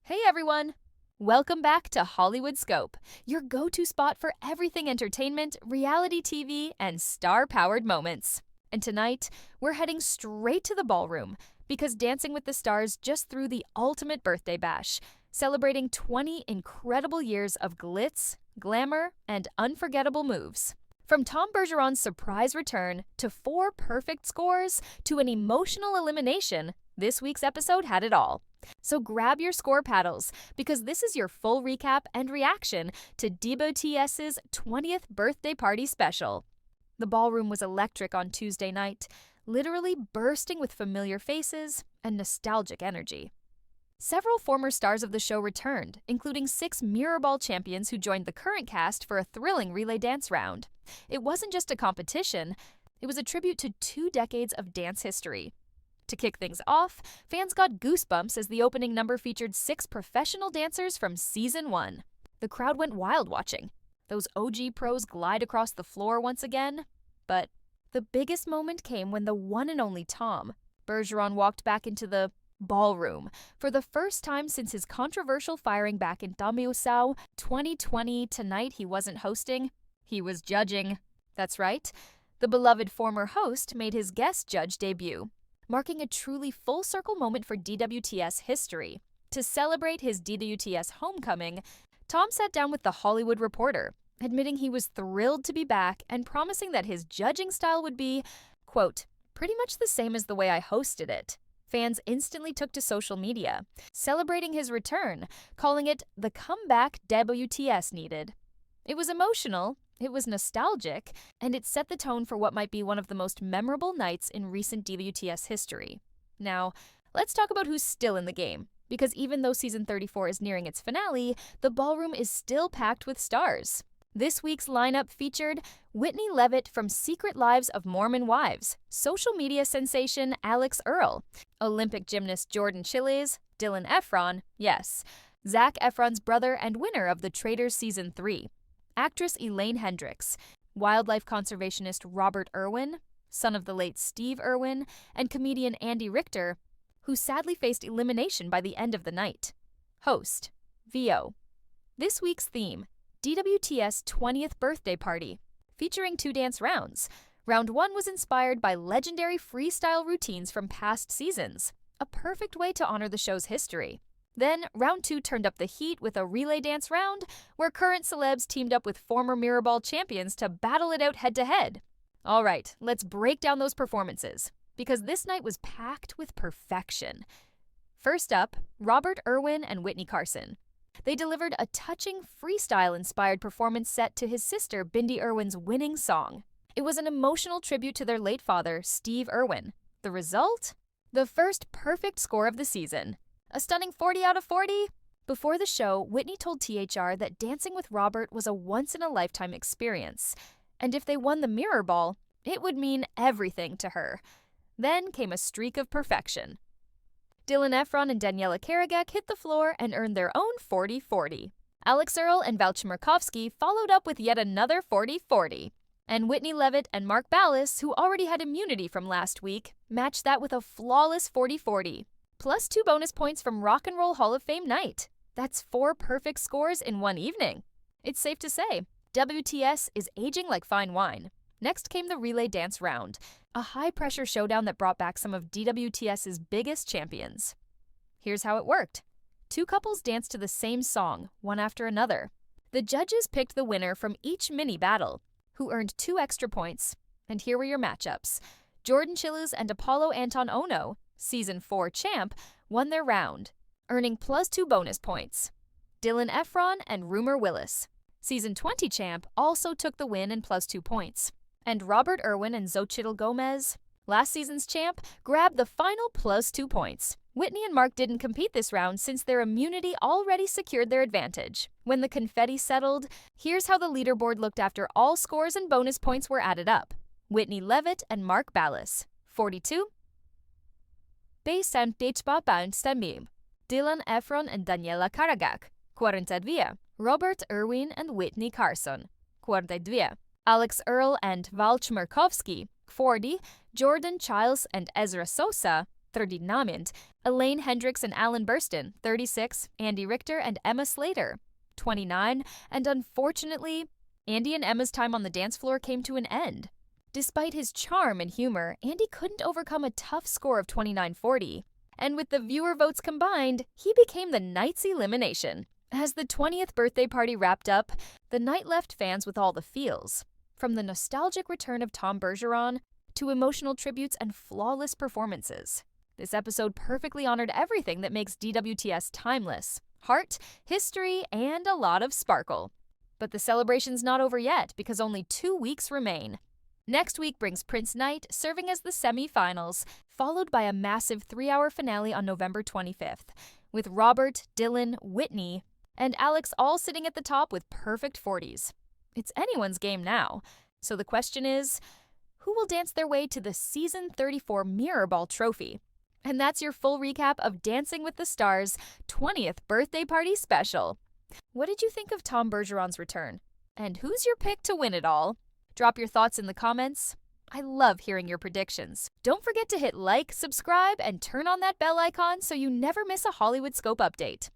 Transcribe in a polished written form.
Hey everyone! Welcome back to HollywoodScope, your go-to spot for everything entertainment, reality TV, and star-powered moments. And tonight, we're heading straight to the ballroom because Dancing with the Stars just threw the ultimate birthday bash, celebrating 20 incredible years of glitz, glamour, and unforgettable moves. From Tom Bergeron's surprise return to 4 perfect scores to an emotional elimination, this week's episode had it all. So grab your score paddles, because this is your full recap and reaction to DWTS's 20th birthday party special. The ballroom was electric on Tuesday night, literally bursting with familiar faces and nostalgic energy. Several former stars of the show returned, including 6 mirrorball champions who joined the current cast for a thrilling relay dance round. It wasn't just a competition, it was a tribute to 2 decades of dance history. To kick things off, fans got goosebumps as the opening number featured 6 professional dancers from Season 1. The crowd went wild watching. Those OG pros glide across the floor once again. But the biggest moment came when the one and only Tom Bergeron walked back into the ballroom for the first time since his controversial firing back in DWTS 2020. Tonight he wasn't hosting, he was judging. That's right, the beloved former host made his guest judge debut, marking a truly full-circle moment for DWTS history. To celebrate his DWTS homecoming, Tom sat down with The Hollywood Reporter, admitting he was thrilled to be back and promising that his judging style would be, quote, pretty much the same as the way I hosted it. Fans instantly took to social media, celebrating his return, calling it the comeback DWTS needed. It was emotional, it was nostalgic, and it set the tone for what might be one of the most memorable nights in recent DWTS history. Now, let's talk about who's still in the game, because even though Season 34 is nearing its finale, the ballroom is still packed with stars. This week's lineup featured Whitney Levitt from Secret Lives of Mormon Wives, social media sensation Alex Earle, Olympic gymnast Jordan Chiles, Dylan Efron, yes, Zac Efron's brother and winner of The Traitors Season 3, actress Elaine Hendricks, wildlife conservationist Robert Irwin, son of the late Steve Irwin, and comedian Andy Richter, who sadly faced elimination by the end of the night. Host, VO. This week's theme, DWTS 20th birthday party, featuring 2 dance rounds. Round 1 was inspired by legendary freestyle routines from past seasons, a perfect way to honor the show's history. Then, round 2 turned up the heat with a relay dance round, where current celebs teamed up with former mirrorball champions to battle it out head-to-head. All right, let's break down those performances, because this night was packed with perfection. First up, Robert Irwin and Whitney Carson. They delivered a touching freestyle-inspired performance set to his sister Bindi Irwin's winning song. It was an emotional tribute to their late father, Steve Irwin. The result? The first perfect score of the season. A stunning 40 out of 40? Before the show, Whitney told THR that dancing with Robert was a once-in-a-lifetime experience, and if they won the mirror ball, it would mean everything to her. Then came a streak of perfection. Dylan Efron and Daniela Karagek hit the floor and earned their own 40-40. Alex Earle and Valchmerkovsky followed up with yet another 40-40. And Whitney Levitt and Mark Ballas, who already had immunity from last week, matched that with a flawless 40-40. Plus 2 bonus points from Rock and Roll Hall of Fame night. That's 4 perfect scores in one evening. It's safe to say, WTS is aging like fine wine. Next came the relay dance round, a high-pressure showdown that brought back some of DWTS's biggest champions. Here's how it worked. 2 couples danced to the same song, one after another. The judges picked the winner from each mini battle, who earned 2 extra points. And here were your matchups. Jordan Chiles and Apollo Anton Ono, Season 4 champ, won their round, earning plus 2 bonus points. Dylan Efron and Rumor Willis, Season 20 champ, also took the win and plus 2 points. And Robert Irwin and Xochitl Gomez, last season's champ, grabbed the final plus 2 points. Whitney and Mark didn't compete this round since their immunity already secured their advantage. When the confetti settled, here's how the leaderboard looked after all scores and bonus points were added up. Whitney Levitt and Mark Ballas, 42. Dylan Efron and Daniela Karagak, 42. Robert Irwin and Whitney Carson, 42. Alex Earle and Valchmerkovsky, 40. Jordan Chiles and Ezra Sosa, 39, Elaine Hendricks and Alan Burston, 36, Andy Richter and Emma Slater, 29, and unfortunately, Andy and Emma's time on the dance floor came to an end. Despite his charm and humor, Andy couldn't overcome a tough score of 29.40, and with the viewer votes combined, he became the night's elimination. As the 20th birthday party wrapped up, the night left fans with all the feels, from the nostalgic return of Tom Bergeron to emotional tributes and flawless performances. This episode perfectly honored everything that makes DWTS timeless: heart, history, and a lot of sparkle. But the celebration's not over yet, because only 2 weeks remain. Next week brings Prince Night, serving as the semifinals, followed by a massive 3-hour finale on November 25th, with Robert, Dylan, Whitney, and Alex all sitting at the top with perfect 40s. It's anyone's game now. So the question is, who will dance their way to the Season 34 Mirrorball trophy? And that's your full recap of Dancing with the Stars' 20th birthday party special. What did you think of Tom Bergeron's return? And who's your pick to win it all? Drop your thoughts in the comments. I love hearing your predictions. Don't forget to hit like, subscribe, and turn on that bell icon so you never miss a HollywoodScope update.